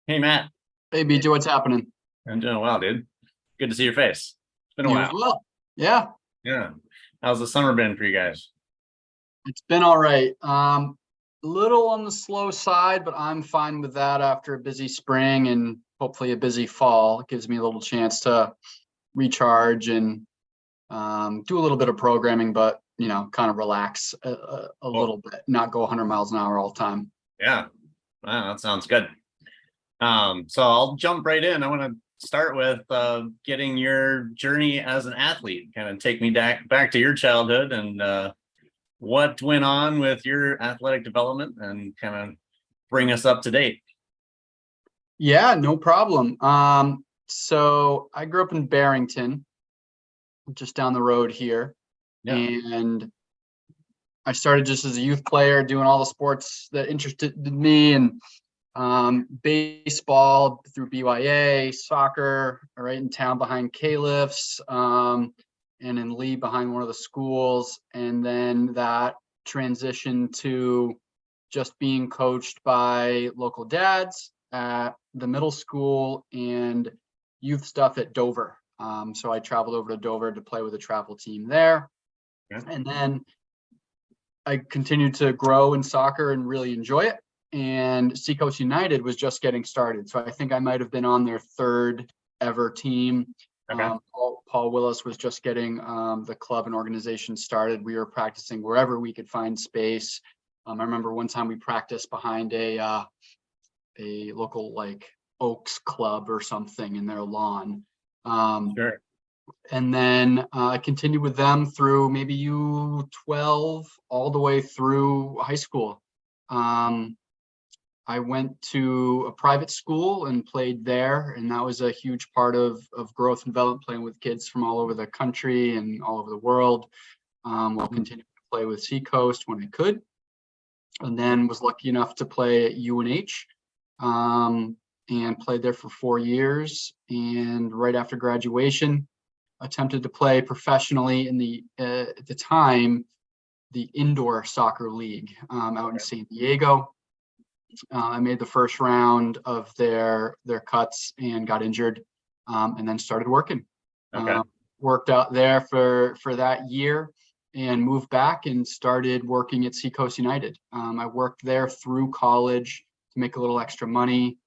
Hey Matt, Hey BJ, what's happening? I'm doing well, dude. Good to see your face. It's been a You as while. well. Yeah, Yeah. How's the summer been for you guys? it's been all right. A little on the slow side, but I'm fine with that after a busy spring and hopefully a busy fall. It gives me a little chance to recharge and do a little bit of programming, but kind of relax a Oh, little bit, not go 100 miles an hour all the time. yeah. Wow, that sounds good. So I'll jump right in. I want to start with getting your journey as an athlete. Kind of take me back to your childhood and what went on with your athletic development and kind of bring us up to date. Yeah, no problem. So I grew up in Barrington, just down the road here, Yeah. and I started just as a youth player doing all the sports that interested me, and baseball through BYA, soccer right in town behind Caliphs, and in Lee behind one of the schools. And then that transitioned to just being coached by local dads at the middle school and youth stuff at Dover. So I traveled over to Dover to play with a travel team there. Yeah. And then I continued to grow in soccer and really enjoy it. And Seacoast United was just getting started. So I think I might have been on their third ever team. Okay. Paul Willis was just getting the club and organization started. We were practicing wherever we could find space. I remember one time we practiced behind a local like Oaks Club or something in their lawn. Sure. And then I continued with them through maybe U12 all the way through high school. I went to a private school and played there, and that was a huge part of growth and development, playing with kids from all over the country and all over the world. We'll continue to play with Seacoast when I could, and then was lucky enough to play at UNH, and played there for 4 years. And right after graduation, attempted to play professionally in the at the time the indoor soccer league out in San Diego. I made the first round of their cuts and got injured, and then started working. Okay. Worked out there for that year and moved back and started working at Seacoast United. I worked there through college to make a little extra money.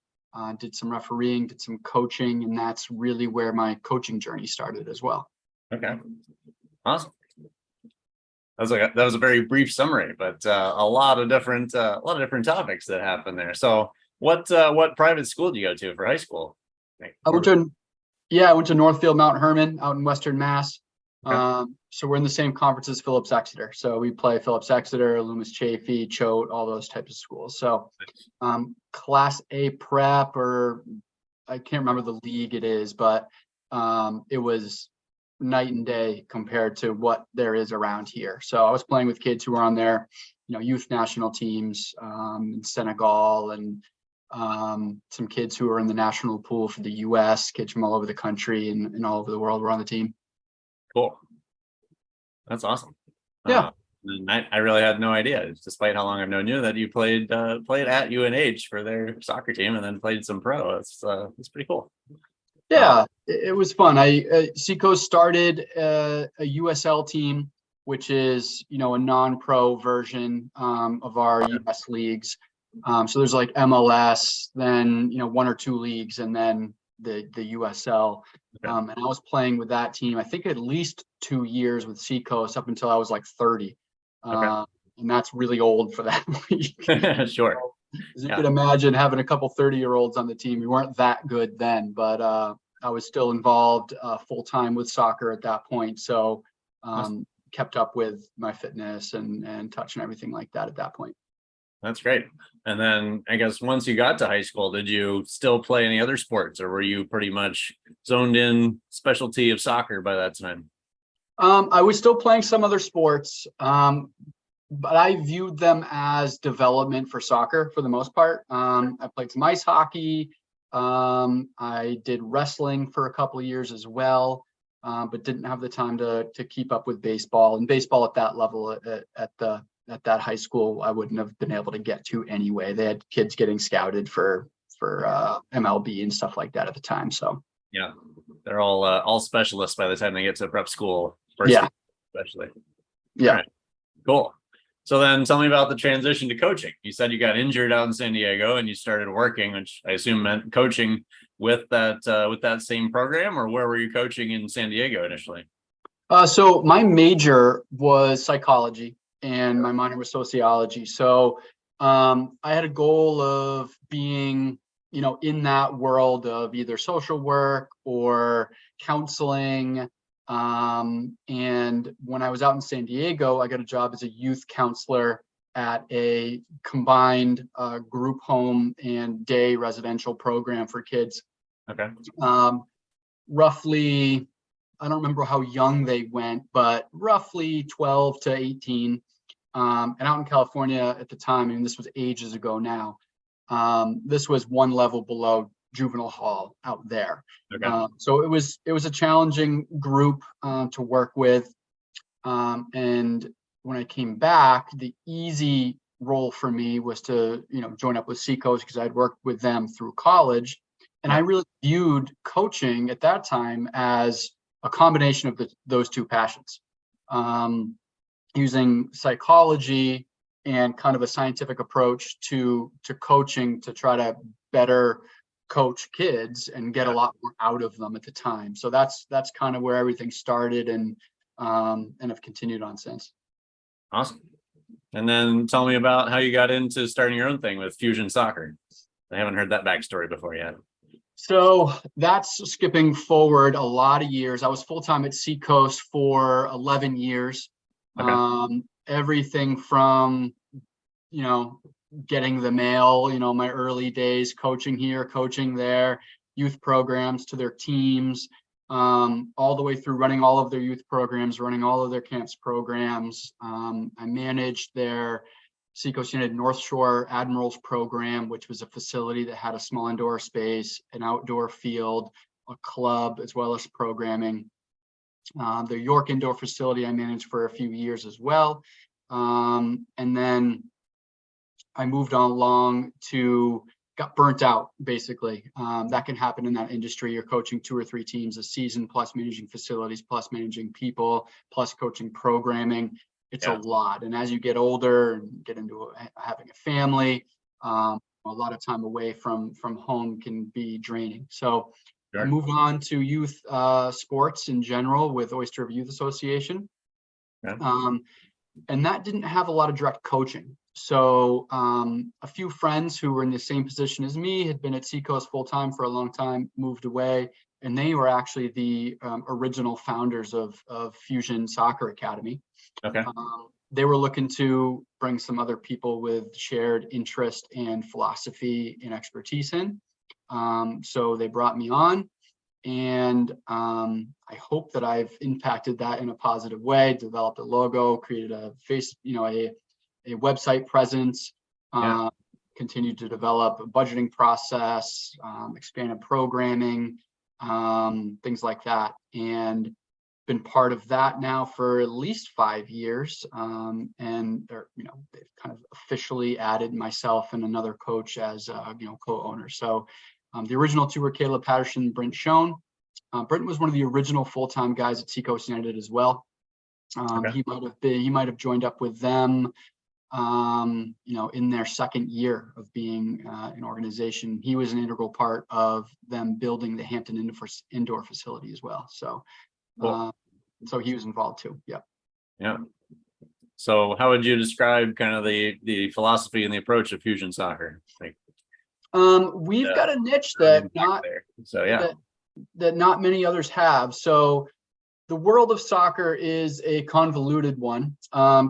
Did some refereeing, did some coaching, and that's really where my coaching journey started as well. Okay. Awesome. That was a very brief summary, but a lot of different topics that happened there. So what private school did you go to for high school? I went to Northfield Mount Herman out in Western Mass. Okay. So we're in the same conference as Phillips Exeter. So we play Phillips Exeter, Loomis Chaffee, Choate, all those types of schools. So Class A prep, or I can't remember the league it is, but it was night and day compared to what there is around here. So I was playing with kids who were on their, youth national teams in Senegal, and some kids who were in the national pool for the U.S. Kids from all over the country and all over the world were on the team. Cool. That's awesome. Yeah. And I really had no idea, despite how long I've known you, that you played at UNH for their soccer team and then played some pro. It's pretty cool. Yeah, it was fun. Seacoast started a USL team, which is, a non-pro version of our US leagues. So there's like MLS, then, one or two leagues, and then the USL. Okay. And I was playing with that team, I think at least 2 years with Seacoast up until I was like 30. Okay. And that's really old for that league. Sure. As you can imagine, having a couple 30-year-olds on the team, we weren't that good then, but I was still involved full-time with soccer at that point. So kept up with my fitness and touch and everything like that at that point. That's great. And then I guess once you got to high school, did you still play any other sports, or were you pretty much zoned in specialty of soccer by that time? I was still playing some other sports, but I viewed them as development for soccer for the most part. I played some ice hockey. I did wrestling for a couple of years as well, but didn't have the time to keep up with baseball. And baseball at that level at that high school, I wouldn't have been able to get to anyway. They had kids getting scouted for MLB and stuff like that at the time. So Yeah, they're all specialists by the time they get to prep school. Yeah. Especially. Yeah. All right, cool. So then tell me about the transition to coaching. You said you got injured out in San Diego and you started working, which I assume meant coaching with that same program, or where were you coaching in San Diego initially? So my major was psychology and my minor was sociology. So I had a goal of being, in that world of either social work or counseling. And when I was out in San Diego, I got a job as a youth counselor at a combined group home and day residential program for kids. Okay. Roughly, I don't remember how young they went, but roughly 12 to 18. And out in California at the time, and this was ages ago now, this was one level below juvenile hall out there. Okay. So it was a challenging group to work with. And when I came back, the easy role for me was to, join up with Seacoast because I'd worked with them through college. And I really viewed coaching at that time as a combination of those two passions, using psychology and kind of a scientific approach to coaching to try to better coach kids and get a lot more out of them at the time. So that's kind of where everything started, and have continued on since. Awesome. And then tell me about how you got into starting your own thing with Fusion Soccer. I haven't heard that backstory before yet. So that's skipping forward a lot of years. I was full-time at Seacoast for 11 years. Okay. Everything from, getting the mail, my early days, coaching here, coaching there, youth programs to their teams, all the way through running all of their youth programs, running all of their camps programs. I managed their Seacoast United North Shore Admirals program, which was a facility that had a small indoor space, an outdoor field, a club, as well as programming. The York indoor facility I managed for a few years as well. And then I moved on along got burnt out, basically. That can happen in that industry. You're coaching 2 or 3 teams a season, plus managing facilities, plus managing people, plus coaching programming. It's a lot. And as you get older and get into having a family, a lot of time away from home can be draining. So I moved on to youth sports in general with Oyster River Youth Association. And that didn't have a lot of direct coaching. So a few friends who were in the same position as me had been at Seacoast full time for a long time, moved away, and they were actually the original founders of Fusion Soccer Academy. Okay. They were looking to bring some other people with shared interest and philosophy and expertise in. So they brought me on, and I hope that I've impacted that in a positive way, developed a logo, created a a website presence, continued to develop a budgeting process, expanded programming, things like that, and been part of that now for at least 5 years. And they've kind of officially added myself and another coach as co-owners. So the original 2 were Caleb Patterson and Brent Schoen. Brent was one of the original full-time guys at Seacoast United as well. He might have joined up with them in their second year of being an organization. He was an integral part of them building the Hampton indoor facility as well. So so he was involved too. Yeah. So how would you describe kind of the philosophy and the approach of Fusion Soccer? We've got a niche that not many others have. So the world of soccer is a convoluted one.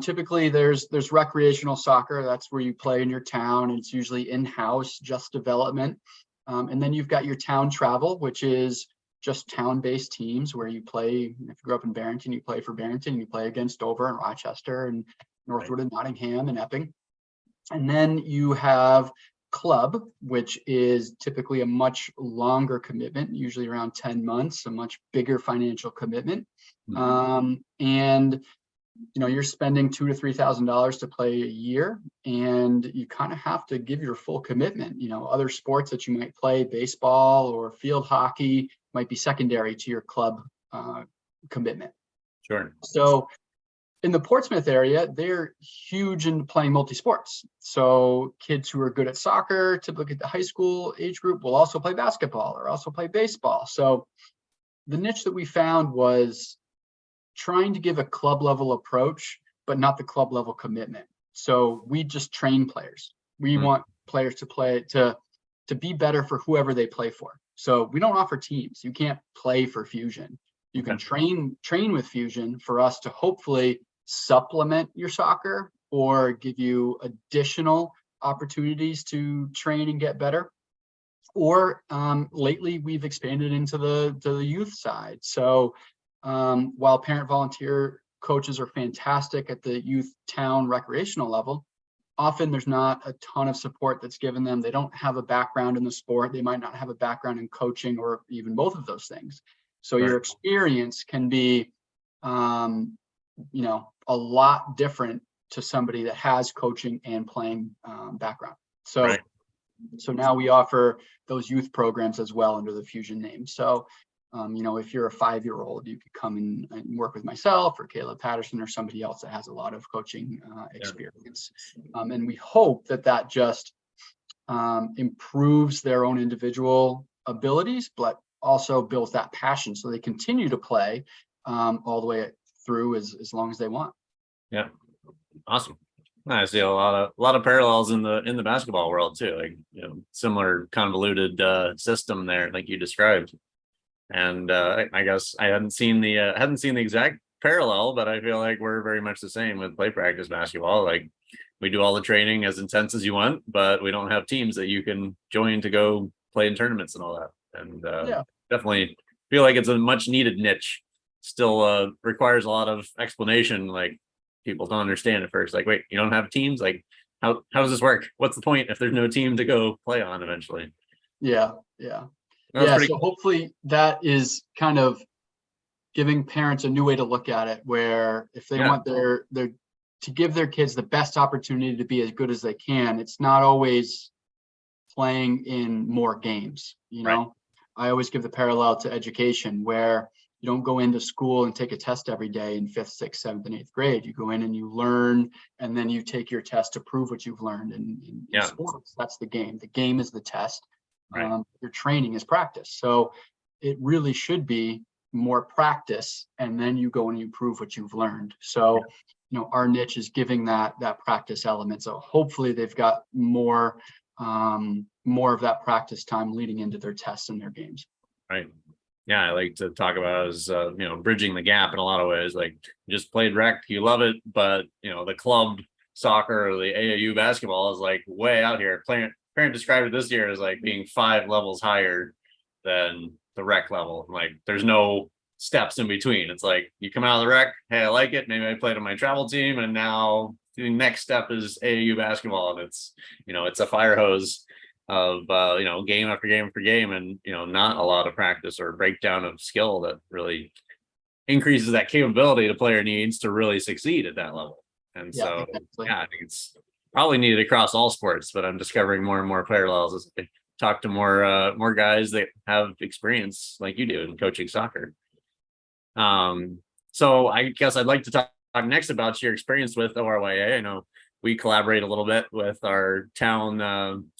Typically there's recreational soccer. That's where you play in your town. And it's usually in-house, just development. And then you've got your town travel, which is just town-based teams where you play. If you grew up in Barrington, you play for Barrington, you play against Dover and Rochester and Northwood and Nottingham and Epping. And then you have club, which is typically a much longer commitment, usually around 10 months, a much bigger financial commitment. And you're spending $2,000 to $3,000 to play a year, and you kind of have to give your full commitment. Other sports that you might play, baseball or field hockey, might be secondary to your club commitment. Sure. So in the Portsmouth area, they're huge in playing multi-sports. So kids who are good at soccer, typically at the high school age group, will also play basketball or also play baseball. So the niche that we found was trying to give a club level approach, but not the club level commitment. So we just train players. We want players to play to be better for whoever they play for. So we don't offer teams. You can't play for Fusion. You can train with Fusion for us to hopefully supplement your soccer or give you additional opportunities to train and get better. Or lately we've expanded into the youth side. So while parent volunteer coaches are fantastic at the youth town recreational level, often there's not a ton of support that's given them. They don't have a background in the sport. They might not have a background in coaching or even both of those things. So your experience can be, a lot different to somebody that has coaching and playing background. So now we offer those youth programs as well under the Fusion name. So, if you're a 5-year-old, you could come and work with myself or Caleb Patterson or somebody else that has a lot of coaching experience. And we hope that just improves their own individual abilities, but also builds that passion so they continue to play all the way through as long as they want. Yeah. Awesome. I see a lot of parallels in the basketball world too, like similar convoluted system there, like you described. And I guess I hadn't seen the exact parallel, but I feel like we're very much the same with play practice basketball. Like we do all the training as intense as you want, but we don't have teams that you can join to go play in tournaments and all that. And definitely feel like it's a much needed niche. Still requires a lot of explanation. Like people don't understand at first. Like, wait, you don't have teams? Like, how does this work? What's the point if there's no team to go play on eventually? So Cool. hopefully that is kind of giving parents a new way to look at it, where if they want their to give their kids the best opportunity to be as good as they can, it's not always playing in more games. I always give the parallel to education, where you don't go into school and take a test every day in 5th, 6th, 7th, and 8th grade. You go in and you learn, and then you take your test to prove what you've learned in sports. That's the game. The game is the test. Your training is practice. So it really should be more practice, and then you go and you prove what you've learned. So, our niche is giving that practice element. So hopefully they've got more of that practice time leading into their tests and their games. Right. Yeah, I like to talk about it as bridging the gap in a lot of ways. Like you just played rec, you love it, but the club soccer or the AAU basketball is like way out here. Parent described it this year as like being 5 levels higher than the rec level. Like there's no steps in between. It's like you come out of the rec, hey, I like it. Maybe I played on my travel team, and now the next step is AAU basketball, and it's it's a fire hose of game after game after game, and not a lot of practice or breakdown of skill that really increases that capability the player needs to really succeed at that level. And I think it's probably needed across all sports, but I'm discovering more and more parallels as I talk to more guys that have experience like you do in coaching soccer. So I guess I'd like to talk next about your experience with ORYA. I know we collaborate a little bit with our town,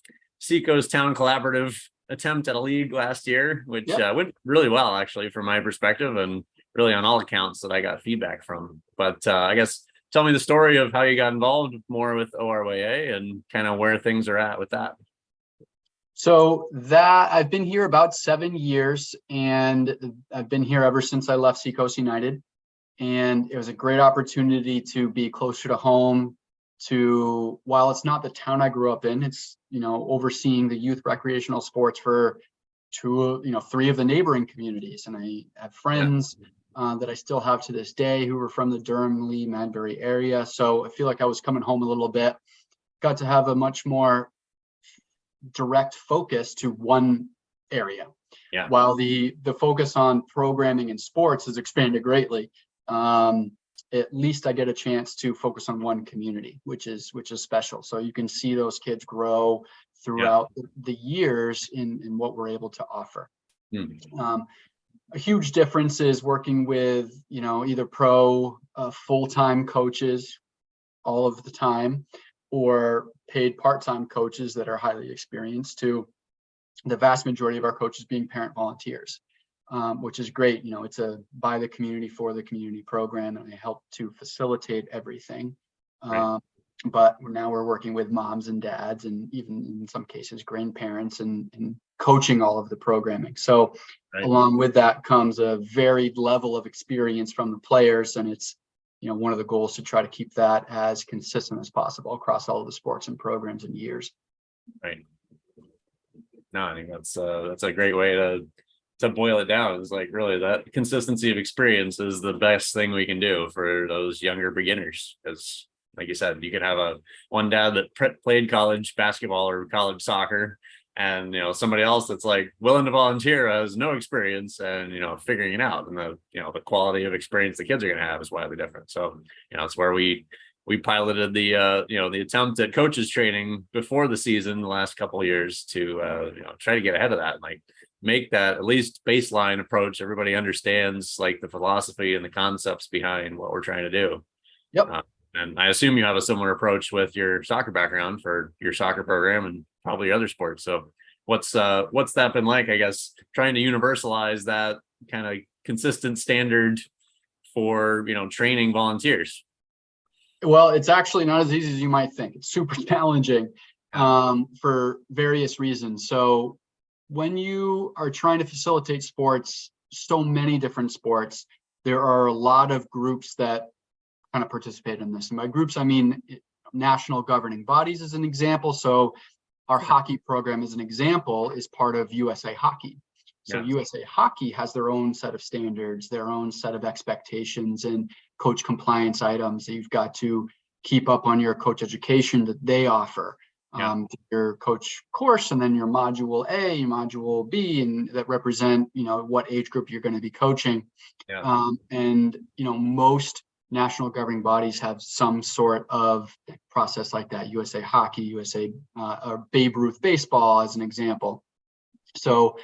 Seacoast Town Collaborative attempt at a league last year, which went really well, actually, from my perspective, and really on all accounts that I got feedback from. But I guess tell me the story of how you got involved more with ORYA and kind of where things are at with that. So I've been here about 7 years, and I've been here ever since I left Seacoast United. And it was a great opportunity to be closer to home, while it's not the town I grew up in, it's, overseeing the youth recreational sports for 3 of the neighboring communities. And I have friends that I still have to this day who were from the Durham, Lee, Madbury area. So I feel like I was coming home a little bit, got to have a much more direct focus to one area. While the focus on programming and sports has expanded greatly. at least I get a chance to focus on one community, which is special. So you can see those kids grow throughout the years in what we're able to offer. A huge difference is working with, either pro full-time coaches all of the time, or paid part-time coaches that are highly experienced, to the vast majority of our coaches being parent volunteers, which is great. It's a by the community for the community program, and they help to facilitate everything. Right. But now we're working with moms and dads, and even in some cases grandparents, and coaching all of the programming. So along with that comes a varied level of experience from the players, and it's one of the goals to try to keep that as consistent as possible across all of the sports and programs and years. Right. No, I think that's a great way to boil it down. Is like, really, that consistency of experience is the best thing we can do for those younger beginners. Because like you said, you could have one dad that played college basketball or college soccer, and somebody else that's like willing to volunteer, has no experience, and figuring it out, and the quality of experience the kids are going to have is widely different. So it's where we piloted the the attempt at coaches training before the season the last couple of years to try to get ahead of that, and like make that at least baseline approach everybody understands, like the philosophy and the concepts behind what we're trying to do. Yep. And I assume you have a similar approach with your soccer background for your soccer program and probably your other sports. So what's that been like, I guess, trying to universalize that kind of consistent standard for, training volunteers? Well, it's actually not as easy as you might think. It's super challenging for various reasons. So when you are trying to facilitate sports, so many different sports, there are a lot of groups that kind of participate in this. And by groups, I mean national governing bodies as an example. So our hockey program, as an example, is part of USA Hockey. So USA Hockey has their own set of standards, their own set of expectations and coach compliance items that you've got to keep up on your coach education that they offer. Your coach course, and then your module A, your module B, and that represent, what age group you're going to be coaching. And, most national governing bodies have some sort of process like that. USA Hockey, USA or Babe Ruth baseball, as an example. So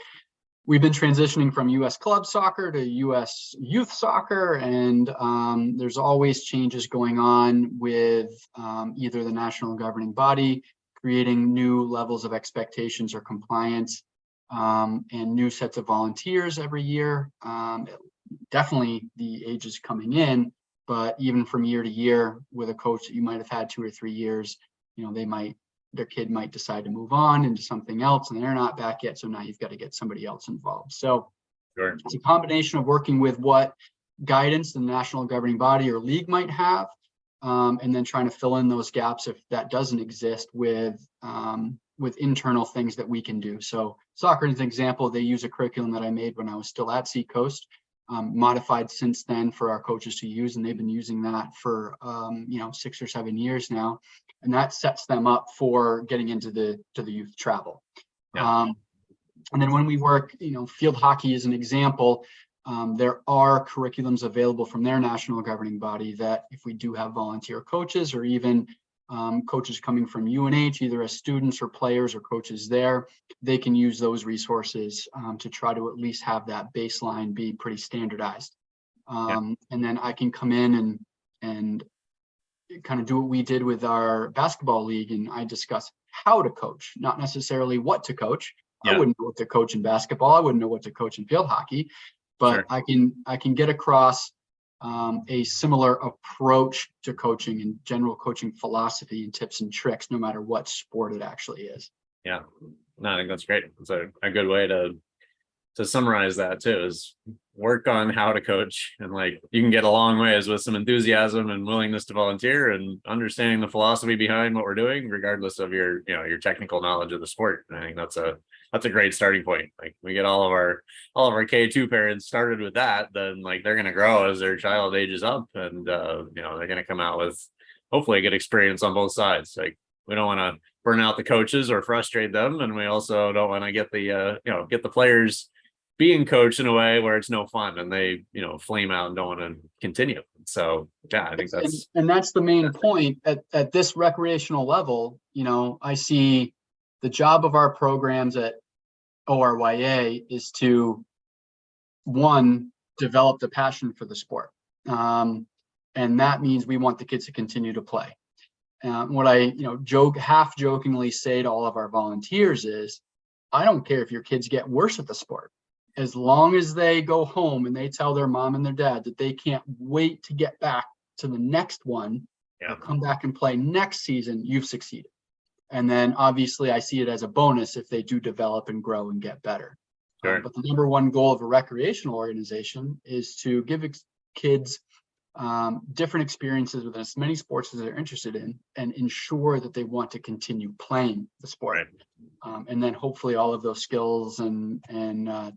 we've been transitioning from US club soccer to US youth soccer, and there's always changes going on with either the national governing body creating new levels of expectations or compliance, and new sets of volunteers every year. Definitely the ages coming in, but even from year to year with a coach that you might have had 2 or 3 years, their kid might decide to move on into something else, and they're not back yet. So now you've got to get somebody else involved. So it's a combination of working with what guidance the national governing body or league might have, and then trying to fill in those gaps if that doesn't exist with internal things that we can do. So soccer, as an example, they use a curriculum that I made when I was still at Seacoast, modified since then for our coaches to use, and they've been using that for 6 or 7 years now, and that sets them up for getting into the youth travel. And then when we work, field hockey is an example. There are curriculums available from their national governing body that if we do have volunteer coaches, or even coaches coming from UNH, either as students or players or coaches there, they can use those resources to try to at least have that baseline be pretty standardized. And then I can come in and kind of do what we did with our basketball league, and I discuss how to coach, not necessarily what to coach. I wouldn't know what to coach in basketball. I wouldn't know what to coach in field hockey, but I can get across a similar approach to coaching and general coaching philosophy and tips and tricks, no matter what sport it actually is. Yeah, no, I think that's great. It's a good way to summarize that too, is work on how to coach, and like you can get a long ways with some enthusiasm and willingness to volunteer and understanding the philosophy behind what we're doing, regardless of your technical knowledge of the sport. And I think that's a great starting point. Like we get all of our K2 parents started with that, then like they're going to grow as their child ages up, and they're going to come out with hopefully a good experience on both sides. Like we don't want to burn out the coaches or frustrate them, and we also don't want to get the players being coached in a way where it's no fun and they, flame out and don't want to continue. So yeah, I think that's and that's the main point at this recreational level. I see the job of our programs at ORYA is to, one, develop the passion for the sport. And that means we want the kids to continue to play. What I, half jokingly say to all of our volunteers is, I don't care if your kids get worse at the sport. As long as they go home and they tell their mom and their dad that they can't wait to get back to the next one, or come back and play next season, you've succeeded. And then obviously I see it as a bonus if they do develop and grow and get better. Sure. But the number one goal of a recreational organization is to give kids different experiences with as many sports as they're interested in, and ensure that they want to continue playing the sport. Right. And then hopefully all of those skills and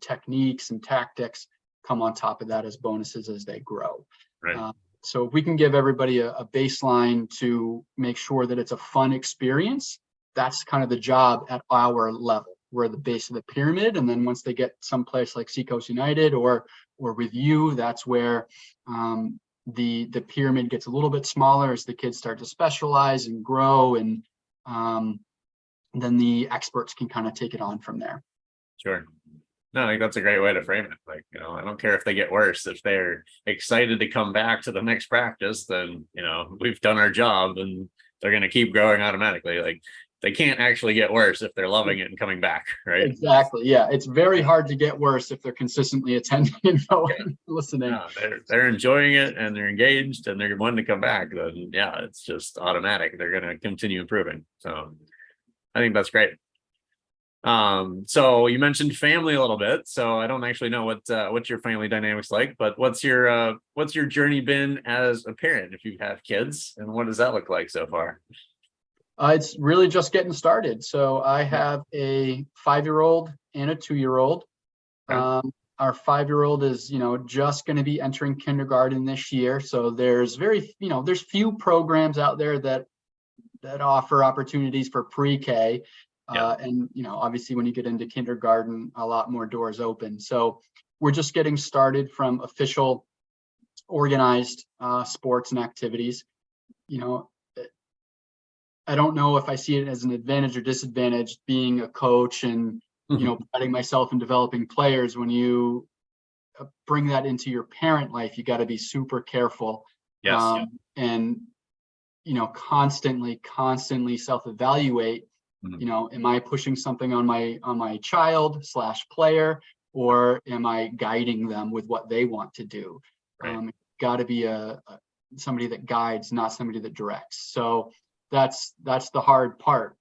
techniques and tactics come on top of that as bonuses as they grow. Right. So if we can give everybody a baseline to make sure that it's a fun experience, that's kind of the job at our level. We're the base of the pyramid. And then once they get someplace like Seacoast United or with you, that's where the pyramid gets a little bit smaller as the kids start to specialize and grow, and then the experts can kind of take it on from there. Sure. No, I think that's a great way to frame it. Like, I don't care if they get worse. If they're excited to come back to the next practice, then, we've done our job and they're going to keep growing automatically. Like, they can't actually get worse if they're loving it and coming back, right? Exactly. Yeah. It's very hard to get worse if they're consistently attending and listening. No, they're enjoying it and they're engaged and they're wanting to come back. Then yeah, it's just automatic. They're going to continue improving. So I think that's great. So you mentioned family a little bit. So I don't actually know what's your family dynamics like, but what's your journey been as a parent if you have kids, and what does that look like so far? It's really just getting started. So I have a 5-year-old and a 2-year-old. Our 5-year-old is, just going to be entering kindergarten this year. So there's there's few programs out there that offer opportunities for pre-K. And, obviously when you get into kindergarten, a lot more doors open. So we're just getting started from official organized sports and activities. I don't know if I see it as an advantage or disadvantage being a coach and, putting myself in developing players. When you bring that into your parent life, you got to be super careful. Yes. And, constantly self-evaluate. Am I pushing something on my child / player, or am I guiding them with what they want to do? Right. Got to be somebody that guides, not somebody that directs. So that's the hard part,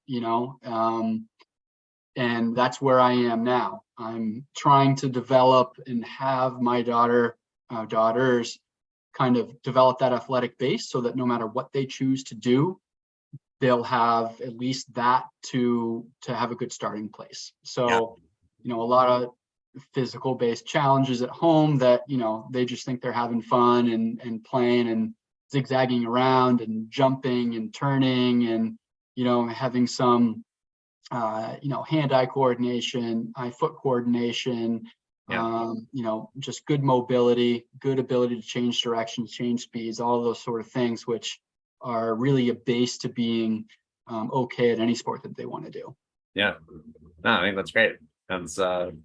and that's where I am now. I'm trying to develop and have my daughters kind of develop that athletic base so that no matter what they choose to do, they'll have at least that to have a good starting place. So, a lot of physical based challenges at home that, they just think they're having fun and playing and zigzagging around and jumping and turning and, having some, hand-eye coordination, eye-foot coordination, just good mobility, good ability to change directions, change speeds, all of those sort of things, which are really a base to being okay at any sport that they want to do. Yeah, no, I think that's great. That's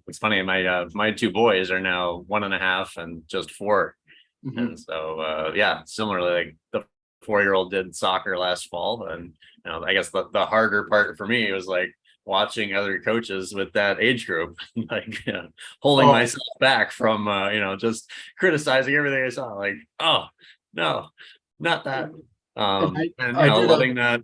it's funny. My 2 boys are now 1.5 and just 4. Mm-hmm. And so, similarly, like the 4-year-old did soccer last fall. And, I guess the harder part for me was like watching other coaches with that age group, like holding myself back from, just criticizing everything I saw. Like, oh, no, not that. Letting that,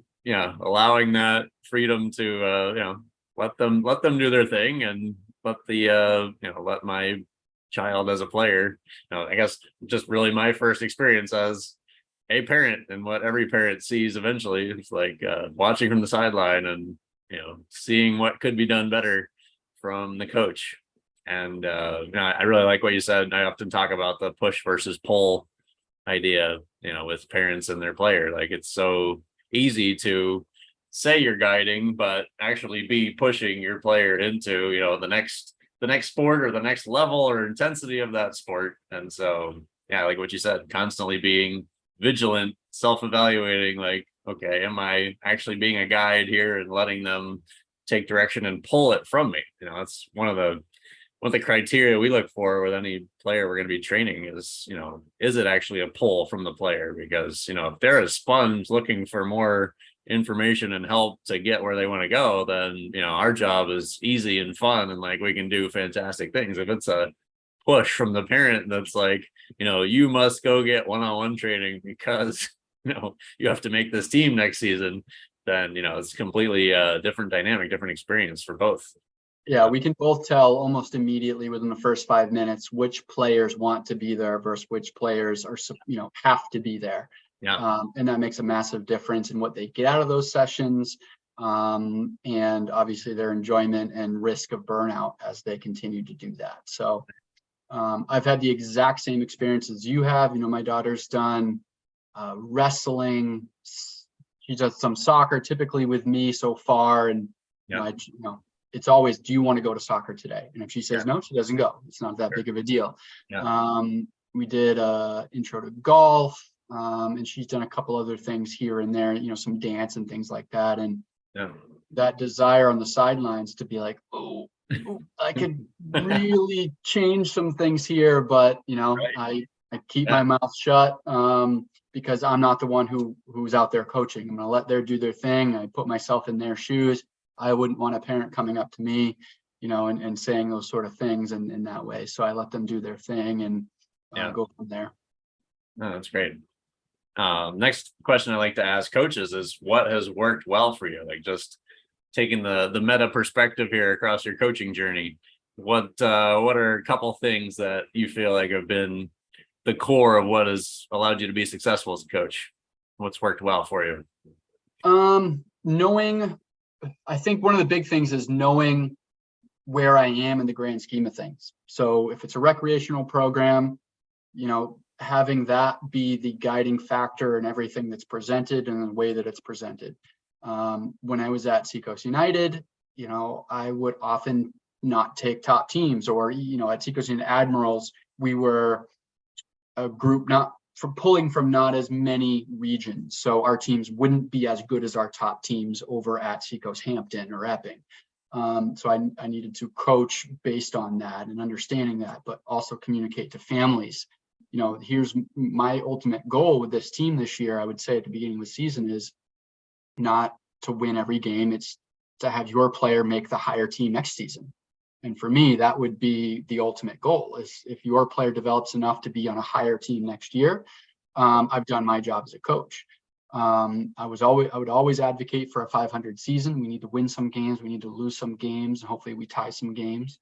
allowing that freedom to, let them do their thing and let my child as a player, I guess just really my first experience as a parent, and what every parent sees eventually. It's like watching from the sideline and seeing what could be done better from the coach. And I really like what you said. I often talk about the push versus pull idea, with parents and their player. Like, it's so easy to say you're guiding, but actually be pushing your player into the next the next sport or the next level or intensity of that sport. And so, yeah, like what you said, constantly being vigilant, self-evaluating, like, okay, am I actually being a guide here and letting them take direction and pull it from me? That's one of the criteria we look for with any player we're going to be training is, is it actually a pull from the player? Because, if they're a sponge looking for more information and help to get where they want to go, then, our job is easy and fun and like we can do fantastic things. If it's a push from the parent that's like, you must go get one-on-one training because, you have to make this team next season, then, it's completely different dynamic, different experience for both. Yeah, we can both tell almost immediately within the first 5 minutes which players want to be there versus which players are, have to be there. Yeah. And that makes a massive difference in what they get out of those sessions, and obviously their enjoyment and risk of burnout as they continue to do that. So I've had the exact same experience as you have. My daughter's done wrestling. She does some soccer typically with me so far, and it's always, do you want to go to soccer today? And if she says no, she doesn't go. It's not that big of a deal. Yeah. We did intro to golf, and she's done a couple other things here and there, some dance and things like that. And that desire on the sidelines to be like, oh, I could really change some things here, but I keep my mouth shut, because I'm not the one who's out there coaching. I'm going to let them do their thing. I put myself in their shoes. I wouldn't want a parent coming up to me, and saying those sort of things in that way. So I let them do their thing and go from there. No, that's great. Next question I like to ask coaches is, what has worked well for you? Like, just taking the meta perspective here across your coaching journey. What are a couple things that you feel like have been the core of what has allowed you to be successful as a coach? What's worked well for you? I think one of the big things is knowing where I am in the grand scheme of things. So if it's a recreational program, having that be the guiding factor in everything that's presented and the way that it's presented. When I was at Seacoast United, I would often not take top teams, or, at Seacoast United Admirals, we were a group pulling from not as many regions. So our teams wouldn't be as good as our top teams over at Seacoast Hampton or Epping. So I needed to coach based on that and understanding that, but also communicate to families. Here's my ultimate goal with this team this year, I would say at the beginning of the season, is not to win every game. It's to have your player make the higher team next season. And for me, that would be the ultimate goal, is if your player develops enough to be on a higher team next year, I've done my job as a coach. I would always advocate for a 500 season. We need to win some games. We need to lose some games. And hopefully we tie some games,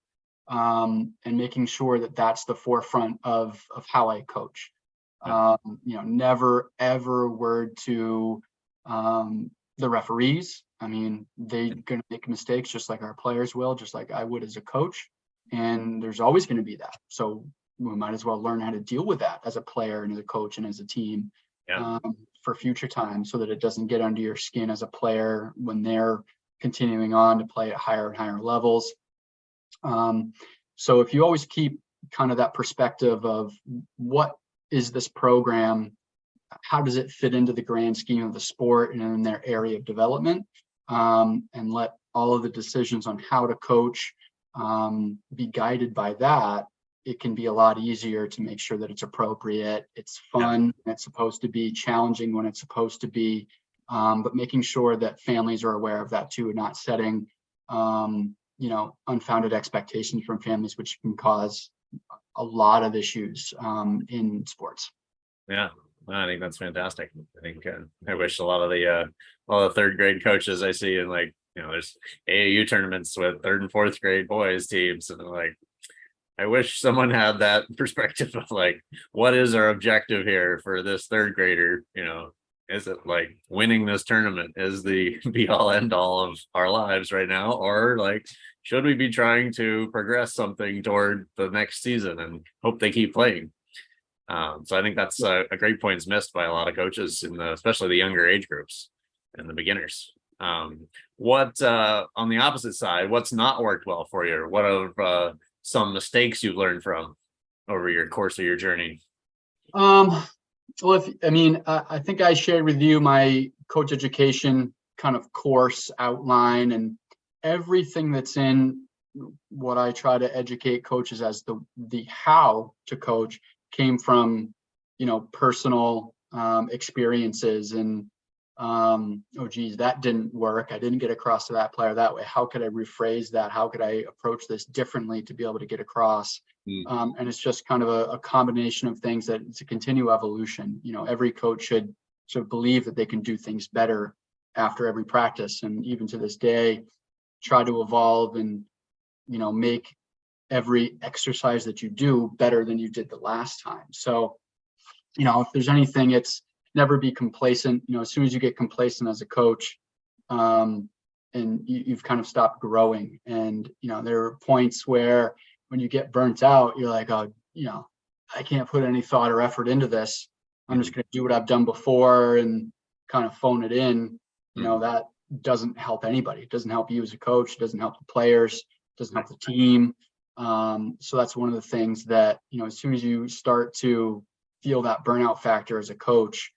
and making sure that that's the forefront of how I coach. Never, ever word to the referees. I mean, they're going to make mistakes just like our players will, just like I would as a coach. And there's always going to be that. So we might as well learn how to deal with that as a player and as a coach and as a team, for future time, so that it doesn't get under your skin as a player when they're continuing on to play at higher and higher levels. So if you always keep kind of that perspective of what is this program, how does it fit into the grand scheme of the sport and in their area of development, and let all of the decisions on how to coach be guided by that, it can be a lot easier to make sure that it's appropriate, it's fun, when it's supposed to be, challenging when it's supposed to be, but making sure that families are aware of that too, and not setting unfounded expectations from families, which can cause a lot of issues in sports. Yeah, I think that's fantastic. I think I wish a lot of the third grade coaches I see in, like, there's AAU tournaments with third and fourth grade boys teams, and like, I wish someone had that perspective of like, what is our objective here for this third grader? Is it like winning this tournament is the be all end all of our lives right now? Or like, should we be trying to progress something toward the next season and hope they keep playing? So I think that's a great point is missed by a lot of coaches, especially the younger age groups and the beginners. What on the opposite side, what's not worked well for you? Or what have some mistakes you've learned from over your course of your journey? Well, I think I shared with you my coach education kind of course outline, and everything that's in what I try to educate coaches as the how to coach came from, personal experiences and, oh geez, that didn't work. I didn't get across to that player that way. How could I rephrase that? How could I approach this differently to be able to get across? And it's just kind of a combination of things that it's a continual evolution. Every coach should believe that they can do things better after every practice. And even to this day, try to evolve and, make every exercise that you do better than you did the last time. So, if there's anything, it's never be complacent. As soon as you get complacent as a coach, and you've kind of stopped growing. And, there are points where when you get burnt out, you're like, oh, I can't put any thought or effort into this. I'm just going to do what I've done before and kind of phone it in. That doesn't help anybody. It doesn't help you as a coach. It doesn't help the players. It doesn't help the team. So that's one of the things that, as soon as you start to feel that burnout factor as a coach,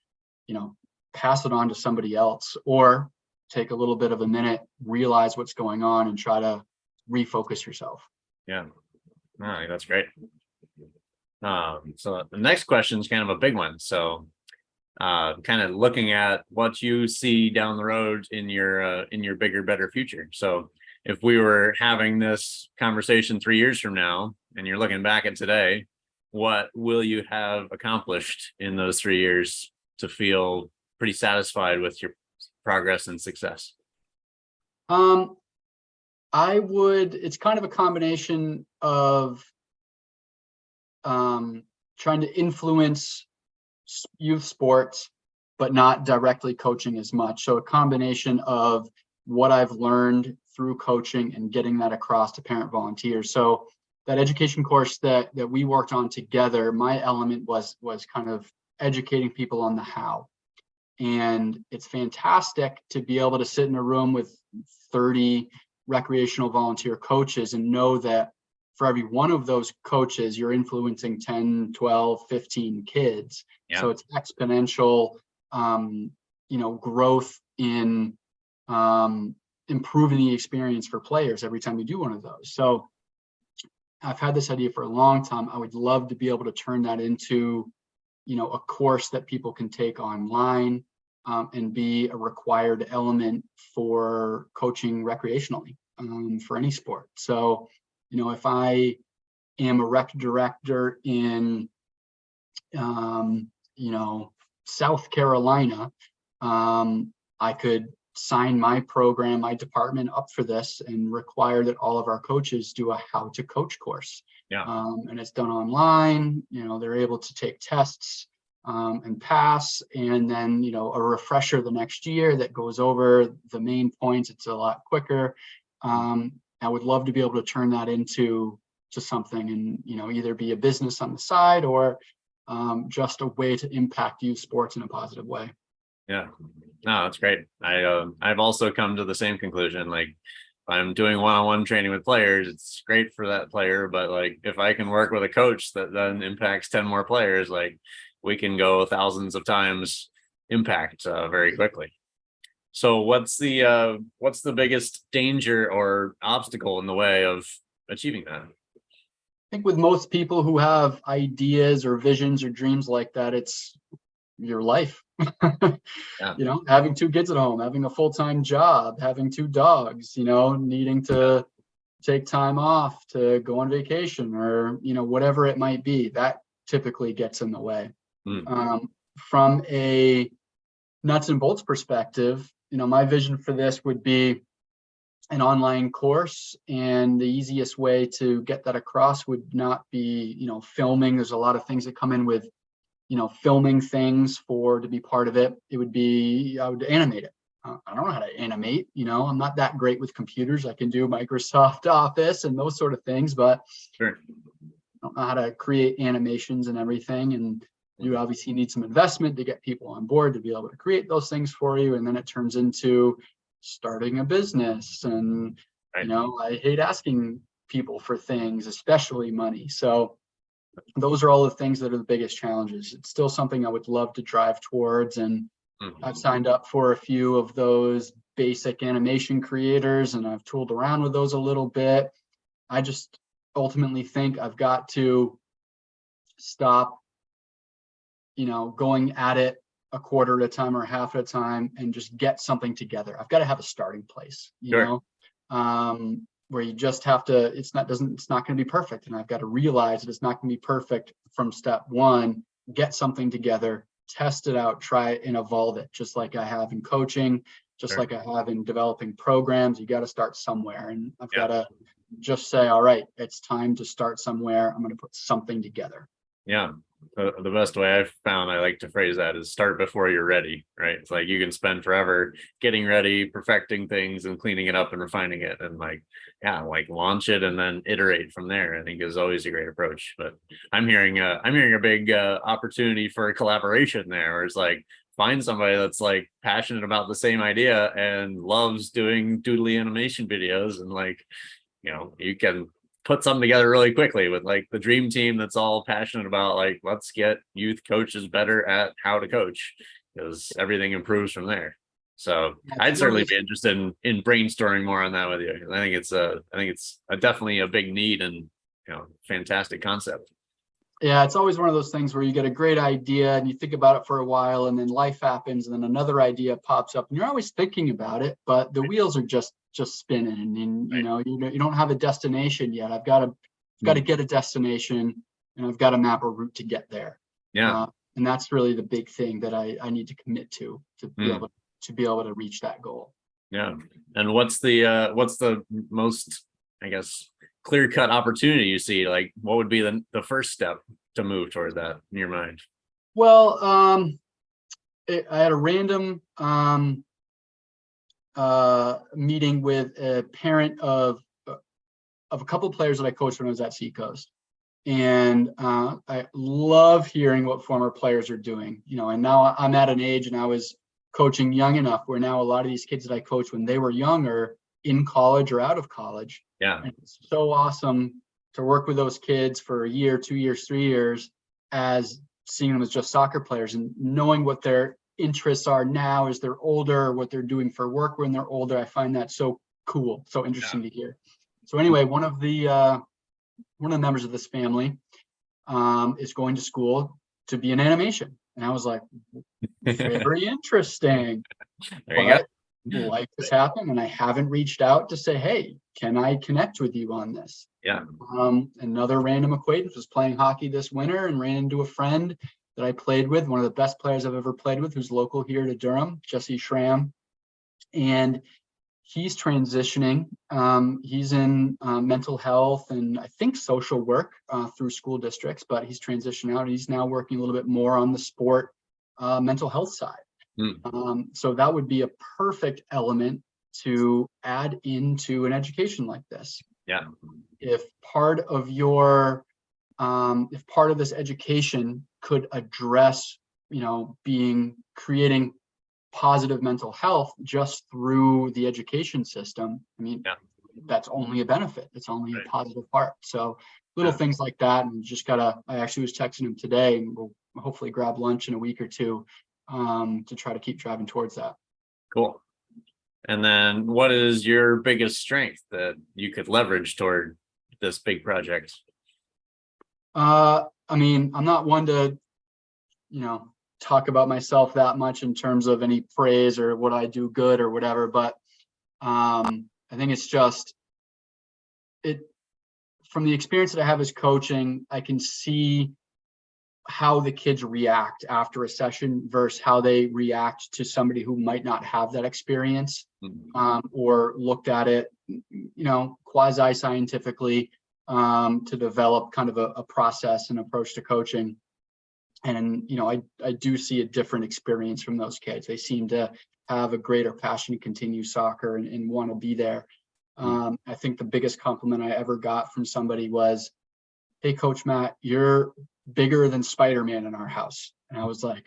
pass it on to somebody else, or take a little bit of a minute, realize what's going on, and try to refocus yourself. Yeah. All right, that's great. So the next question is kind of a big one. So kind of looking at what you see down the road in your bigger, better future. So if we were having this conversation 3 years from now and you're looking back at today, what will you have accomplished in those 3 years to feel pretty satisfied with your progress and success? It's kind of a combination of trying to influence youth sports, but not directly coaching as much. So a combination of what I've learned through coaching and getting that across to parent volunteers. So that education course that we worked on together, my element was kind of educating people on the how. And it's fantastic to be able to sit in a room with 30 recreational volunteer coaches and know that for every one of those coaches, you're influencing 10, 12, 15 kids. Yeah. So it's exponential, growth in improving the experience for players every time you do one of those. So I've had this idea for a long time. I would love to be able to turn that into, a course that people can take online, and be a required element for coaching recreationally, for any sport. So, if I am a rec director in, South Carolina, I could sign my program, my department up for this and require that all of our coaches do a how to coach course. Yeah. And it's done online. They're able to take tests and pass, and then a refresher the next year that goes over the main points. It's a lot quicker. I would love to be able to turn that into something, and either be a business on the side or just a way to impact youth sports in a positive way. Yeah, no, that's great. I've also come to the same conclusion. Like, if I'm doing one-on-one training with players, it's great for that player, but like if I can work with a coach that then impacts 10 more players, like we can go thousands of times impact very quickly. So what's the biggest danger or obstacle in the way of achieving that? I think with most people who have ideas or visions or dreams like that, it's your life. Yeah. Having 2 kids at home, having a full-time job, having 2 dogs, needing to take time off to go on vacation, or whatever it might be, that typically gets in the way. From a nuts and bolts perspective, my vision for this would be an online course, and the easiest way to get that across would not be filming. There's a lot of things that come in with filming things to be part of it. It would be, I would animate it. I don't know how to animate, I'm not that great with computers. I can do Microsoft Office and those sort of things, but sure, I don't know how to create animations and everything. And you obviously need some investment to get people on board to be able to create those things for you. And then it turns into starting a business. And, right. I hate asking people for things, especially money. So those are all the things that are the biggest challenges. It's still something I would love to drive towards. And I've signed up for a few of those basic animation creators, and I've tooled around with those a little bit. I just ultimately think I've got to stop, going at it a quarter at a time or half at a time and just get something together. I've got to have a starting place, where you just have to, it's not going to be perfect. And I've got to realize that it's not going to be perfect from step one. Get something together, test it out, try it and evolve it, just like I have in coaching, just like I have in developing programs. You got to start somewhere. And I've got to just say, all right, it's time to start somewhere. I'm going to put something together. Yeah. The best way I've found, I like to phrase that, is start before you're ready, right? It's like you can spend forever getting ready, perfecting things and cleaning it up and refining it, and launch it and then iterate from there. I think is always a great approach. But I'm hearing a big opportunity for a collaboration there, where it's like find somebody that's like passionate about the same idea and loves doing doodly animation videos, and you can put something together really quickly with like the dream team that's all passionate about like, let's get youth coaches better at how to coach, because everything improves from there. So I'd certainly be interested in brainstorming more on that with you. I think it's definitely a big need and fantastic concept. Yeah, it's always one of those things where you get a great idea and you think about it for a while, and then life happens, and then another idea pops up, and you're always thinking about it, but the wheels are just spinning, and you don't have a destination yet. I've got to get a destination, and I've got to map a route to get there. Yeah, and that's really the big thing that I need to commit to be able to reach that goal. Yeah, and what's the most, I guess, clear-cut opportunity you see? Like, what would be the first step to move towards that in your mind? Well, I had a random meeting with a parent of a couple of players that I coached when I was at Seacoast, and I love hearing what former players are doing. And now I'm at an age, and I was coaching young enough where now a lot of these kids that I coached when they were younger, in college or out of college. Yeah. And it's so awesome to work with those kids for a year, 2 years, 3 years, as seeing them as just soccer players and knowing what their interests are now as they're older, what they're doing for work when they're older. I find that so cool, so interesting to hear. So anyway, one of the members of this family is going to school to be in animation. And I was like, very interesting. There you go. Life has happened, and I haven't reached out to say, hey, can I connect with you on this? Yeah. Another random acquaintance was playing hockey this winter and ran into a friend that I played with, one of the best players I've ever played with, who's local here to Durham, Jesse Schramm. And he's transitioning. He's in mental health and I think social work through school districts, but he's transitioned out. He's now working a little bit more on the sport mental health side. So that would be a perfect element to add into an education like this. Yeah. If part of this education could address, creating positive mental health just through the education system, I mean, that's only a benefit. It's only a positive part. So little things like that, and I actually was texting him today, and we'll hopefully grab lunch in a week or two to try to keep driving towards that. Cool. And then what is your biggest strength that you could leverage toward this big project? I mean, I'm not one to, talk about myself that much in terms of any praise or what I do good or whatever, but I think it's just from the experience that I have as coaching, I can see how the kids react after a session versus how they react to somebody who might not have that experience, or looked at it, quasi-scientifically, to develop kind of a process and approach to coaching. And, I do see a different experience from those kids. They seem to have a greater passion to continue soccer and want to be there. I think the biggest compliment I ever got from somebody was, hey, Coach Matt, you're bigger than Spider-Man in our house. And I was like,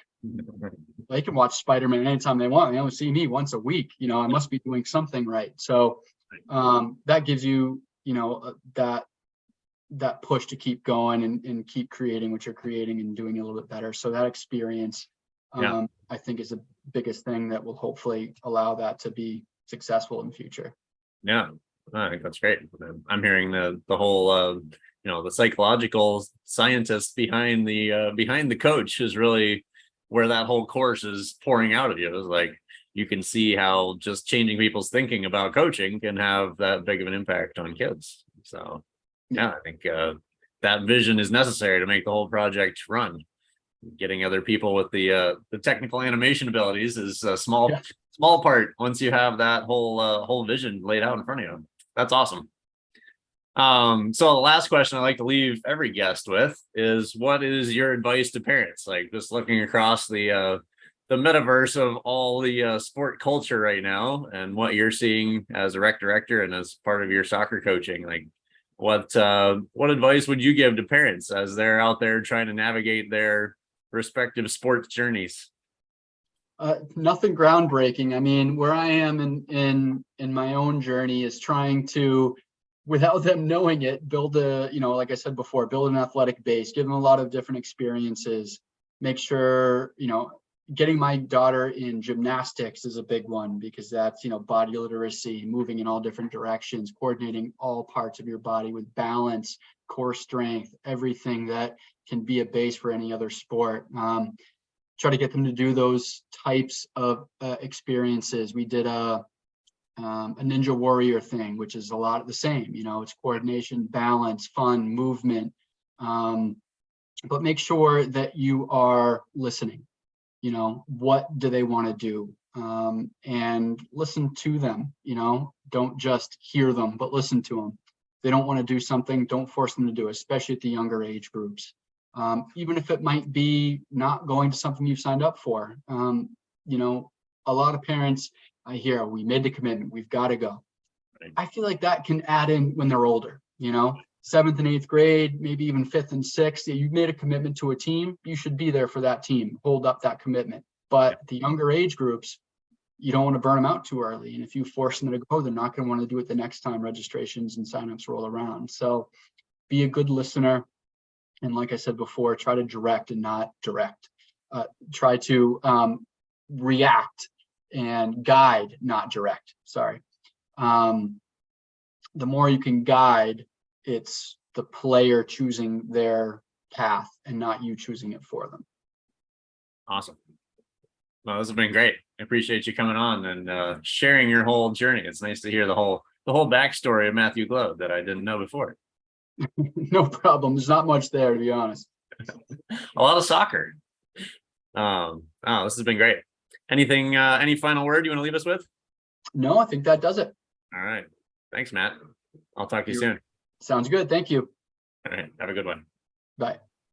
they can watch Spider-Man anytime they want. They only see me once a week. I must be doing something right. So that gives you that push to keep going and keep creating what you're creating and doing a little bit better. So that experience, I think, is the biggest thing that will hopefully allow that to be successful in the future. Yeah, I think that's great. I'm hearing the whole the psychological scientist behind the coach is really where that whole course is pouring out of you. It's like you can see how just changing people's thinking about coaching can have that big of an impact on kids. So I think that vision is necessary to make the whole project run. Getting other people with the technical animation abilities is a small part once you have that whole vision laid out in front of you. That's awesome. So the last question I like to leave every guest with is, what is your advice to parents? Like, just looking across the metaverse of all the sport culture right now and what you're seeing as a rec director and as part of your soccer coaching, like what advice would you give to parents as they're out there trying to navigate their respective sports journeys? Nothing groundbreaking. I mean, where I am in my own journey is trying to, without them knowing it, build like I said before, build an athletic base, give them a lot of different experiences, make sure, getting my daughter in gymnastics is a big one, because that's, body literacy, moving in all different directions, coordinating all parts of your body with balance, core strength, everything that can be a base for any other sport. Try to get them to do those types of experiences. We did a ninja warrior thing, which is a lot of the same. It's coordination, balance, fun, movement, but make sure that you are listening. What do they want to do? And listen to them. Don't just hear them, but listen to them. If they don't want to do something, don't force them to do it, especially at the younger age groups. Even if it might be not going to something you've signed up for. A lot of parents, I hear, we made the commitment, we've got to go. Right. I feel like that can add in when they're older, 7th and 8th grade, maybe even 5th and 6th. You've made a commitment to a team, you should be there for that team, hold up that commitment. But the younger age groups, you don't want to burn them out too early. And if you force them to go, they're not going to want to do it the next time registrations and signups roll around. So be a good listener. And like I said before, try to direct and not direct. Try to react and guide, not direct. Sorry. The more you can guide, it's the player choosing their path and not you choosing it for them. Awesome. Well, this has been great. I appreciate you coming on and sharing your whole journey. It's nice to hear the whole backstory of Matthew Glode that I didn't know before. No problem. There's not much there, to be honest. A lot of soccer. Oh, this has been great. Anything, any final word you want to leave us with? No, I think that does it. All right. Thanks, Matt. I'll talk to you soon. Sounds good. Thank you. All right. Have a good one. Bye.